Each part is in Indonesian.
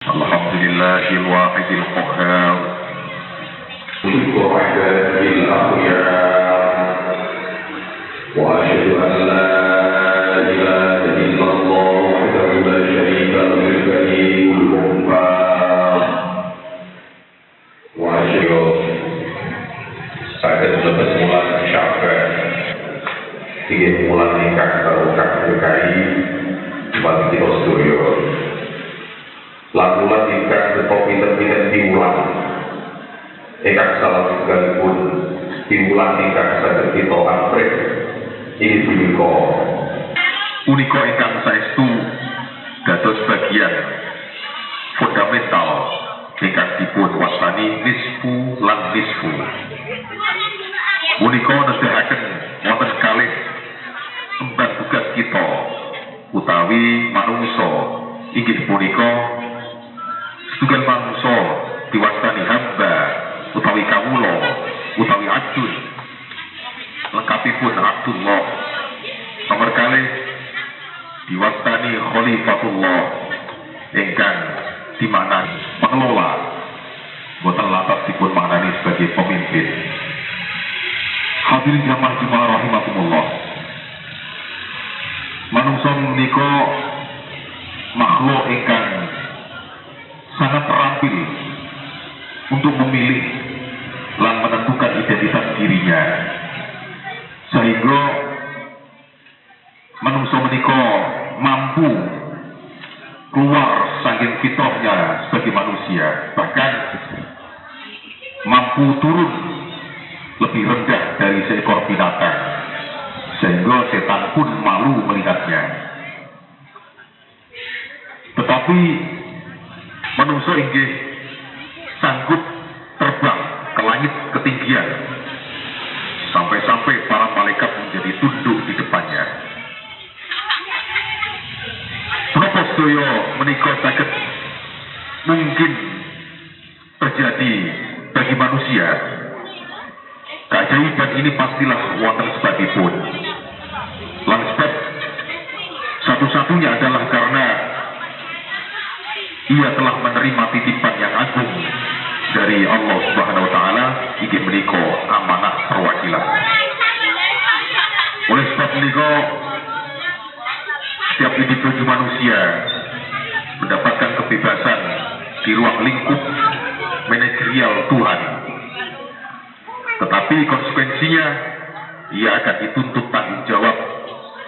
Alhamdulillahil wahidil qahhar وحداني الأخيار وأشهد أن لا إله إلا الله وحده لا شريك له الكريم الغفار وأشهد saged lebet mulan Sya'ban inggih mulan ingkang barokah berkahi bagi kita sedaya lan mulan ingkang pinter-pinter diulang ingkang salah sekalipun diulang ingkang saged kita amrih inggih punika ingkang saestu dados bagian fundamental ingkang dipun wastani nisfu lan nisfu. Punika nedahaken wonten kalih emban tugas kita utawi manungsa inggih punika setunggal manungsa diwastani hamba utawi kawula utawi abdun lengkapipun Abdullah. Nomor kalih diwastani Khalifatullah ingkang dimana pengelola boten lantas dipun maknani sebagai pemimpin. Hadirin jamaah rahimakumullah. Manungsa menika makhluk ingkang sangat terampil untuk memilih lan menentukan identitas dirinya, sehingga manungsa menika mampu keluar saking fitrahnya sebagai manusia, bahkan mampu turun lebih rendah dari seekor binatang, sehingga setan pun malu melihatnya. Tetapi manusia inggih sanggup terbang ke langit ketinggian, sampai-sampai para malaikat menjadi tunduk di depannya. Menapa sedaya menika saged mungkin terjadi bagi manusia? Keajaiban ini pastilah wonten sebabipun. Lan sebab satu-satunya adalah karena ia telah menerima titipan yang agung dari Allah Subhanahu wa taala inggih menika amanah perwakilan. Oleh sebab menika setiap individu manusia mendapatkan kebebasan di ruang lingkup manajerial Tuhan. Tetapi konsekuensinya ia akan dituntut tanggung jawab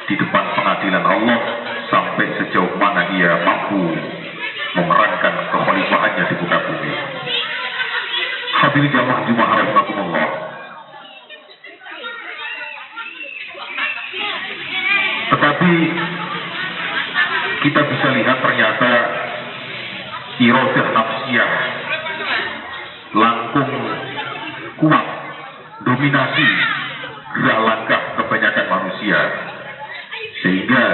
di depan pengadilan Allah sampai sejauh mana ia mampu memerankan kekhalifahannya di muka bumi. Hadirin jamaah Jumat rahimakumullah. Tetapi kita bisa lihat ternyata iradah nafsiyah langkung kuat dominasi gerak langkah kebanyakan manusia, sehingga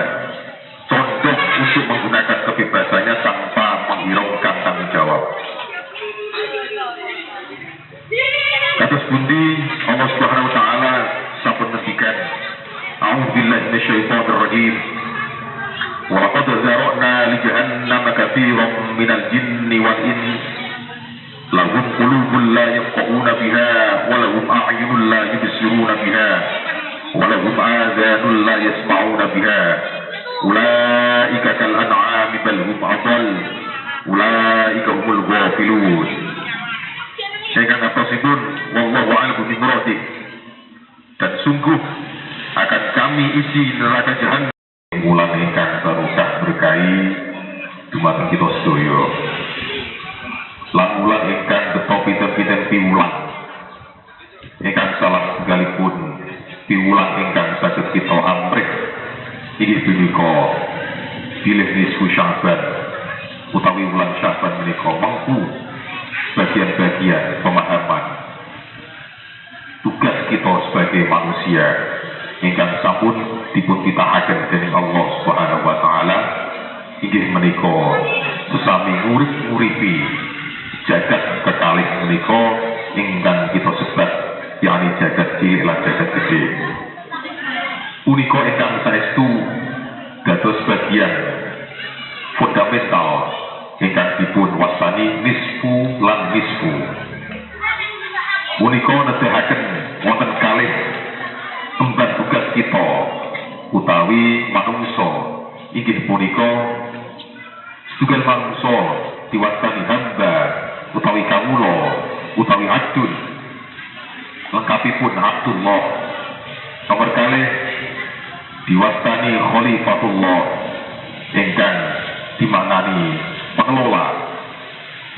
condong untuk menggunakan kebebasannya tanpa menghiraukan tanggung jawab. Kados pundi Allah Subhanahu wa taala sampun ngendikan, A'udzubillahi minasyaitonir rajim. Wa laqad zara'na li jahannama katsiran minal jinni wal ins lahum qulubun la yafqahuna biha wa lahum a'yunun la yubsiruna biha wa lahum adhanun la yasma'una biha ulaika kal an'ami bal hum adall ulaika humul ghafilun. Sehingga ngaposipun wallahu a'lam bimuradi, dan sungguh akan kami isi neraka jahannam mulan ingkang barokah berkahi dumateng kita sedaya. Lan mulan ingkang beto pinten-pinten piwulang ingkang salah sekalipun piwulang ingkang saged kita amrih inggih punika bilih nisfu Sya'ban utawi wulan Sya'ban menika mampu bagian-bagian pemahaman tugas kita sebagai manusia ingkang sampun dipun titahaken dening Allah Subhanahu wa taala inggih menika sesami ngurip-nguripi jagat kekalih menika ingkang kita sebat yakni jagat cilik lan jagat gede. Punika ingkang saestu dados bagian fundamental ingkang dipun wastani nisfu lan nisfu. Punika nedahaken wonten kalih emban tugas kita utawi manungsa inggih punika setunggal manungsa diwastani hamba utawi kawula utawi abdun, lengkapipun Abdullah. Nomor kalih diwastani Khalifatullah ingkang dimaknani pengelola,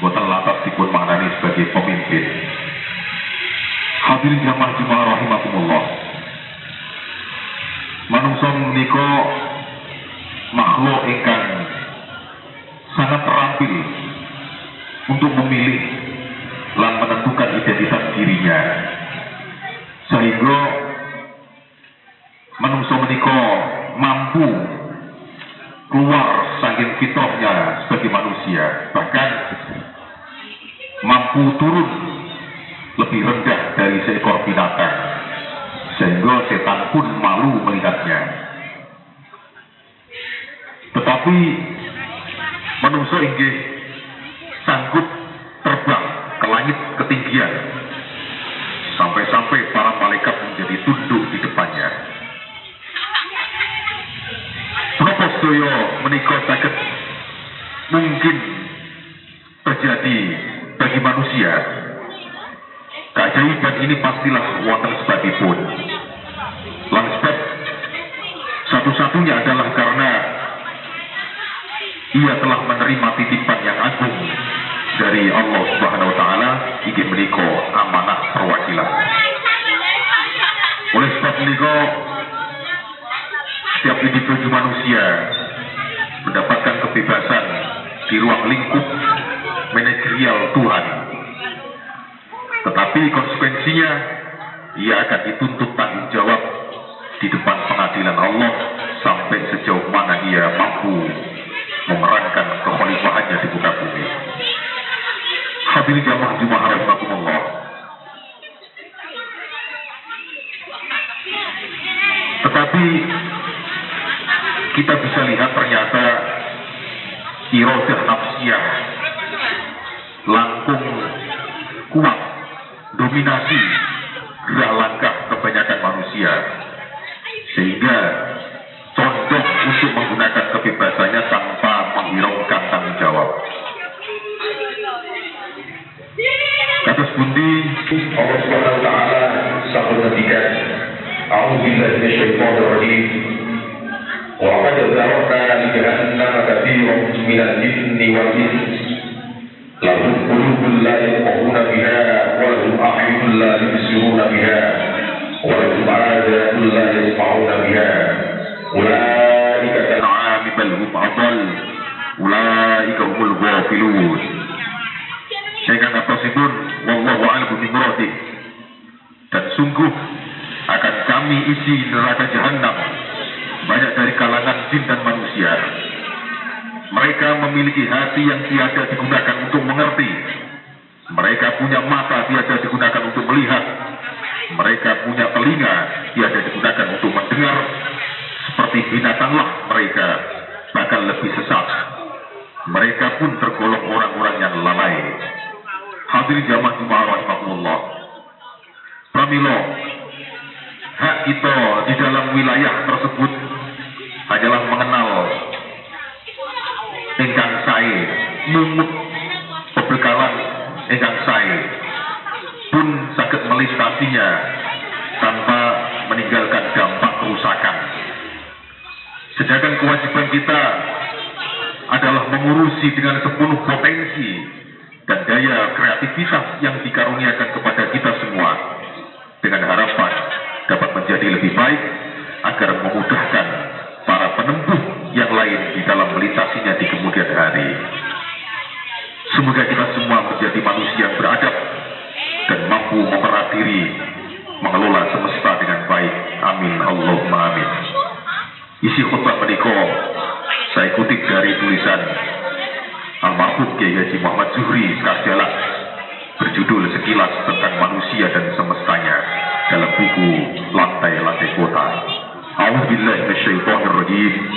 boten lantas dipun maknani sebagai pemimpin. Hadirin jamaah rahimakumullah. Manungsa menika makhluk ingkang sangat terampil untuk memilih lan menentukan identitas dirinya, sehingga manungsa menika mampu keluar saking fitrahnya sebagai manusia, bahkan mampu turun lebih rendah dari seekor binatang, sehingga setan pun malu melihatnya. Tetapi manusia inggih sanggup terbang ke langit ketinggian, sampai-sampai para malaikat menjadi tunduk di depannya. Menapa sedaya menika saged mungkin terjadi bagi manusia? Keajaiban ini pastilah wonten sebabipun. Lan sebab satu-satunya adalah karena ia telah menerima titipan yang agung dari Allah Subhanahu wa taala, inggih menika amanah perwakilan. Oleh sebab menika setiap individu manusia mendapatkan kebebasan di ruang lingkup manajerial Tuhan. Tetapi konsekuensinya ia akan dituntut tanggung jawab di depan pengadilan Allah sampai sejauh mana ia mampu memerankan kekhalifahannya di muka bumi. Hadirin jamaah Jumat rahimakumullah. Tetapi kita bisa lihat ternyata iradah nafsiyah langkung kuat, dominasi gerak langkah kebanyakan manusia, sehingga condong untuk menggunakan kebebasannya tanpa menghiraukan tanggung jawab. Kados pundi Allah Subhanahu wa taala sampun ngendikan, A'udzubillahi minasyaitonir rajim. Wa laqad zara'na li jahannama katsiran minal jinni wal ins. Lahum qulubun la yafqahuna biha wa lahum a'yunun la yubsiruna biha wa lahum a'dhanun la yasma'una biha. Ulaika kal'ami bal hum adall. Ulaika humul ghafilun. Sehingga nafasipun wallahu a'lam bimuradi. Dan sungguh akan kami isi neraka jahanam banyak dari kalangan jin dan manusia. Mereka memiliki hati yang tiada digunakan untuk mengerti. Mereka punya mata tiada digunakan untuk melihat. Mereka punya telinga tiada digunakan untuk mendengar. Seperti binatanglah mereka, bahkan lebih sesat. Mereka pun tergolong orang-orang yang lalai. Hadirin jamaah Jumat rahimakumullah. Pramila, hak kita di dalam wilayah tersebut hanyalah mengenal ingkang sae, mungut pebekalan ingkang sae, pun saged melintasinya tanpa meninggalkan dampak kerusakan. Sedangkan kewajiban kita adalah mengurusi dengan sepenuh potensi dan daya kreativitas yang dikaruniakan kepada kita semua, dengan harapan dapat menjadi lebih baik agar memudahkan para penempuh yang lain di dalam melintasinya di kemudian hari. Semoga kita semua menjadi manusia yang beradab dan mampu memerat diri, mengelola semesta dengan baik. Amin Allahumma amin. Isi khutbah menika saya kutip dari tulisan almarhum Kiai Haji Muhammad Zuhri Karjalak berjudul Sekilas Tentang Manusia dan Semestanya dalam buku Lantai-Lantai Kota. A'udzubillahi minasyaitonir rajim.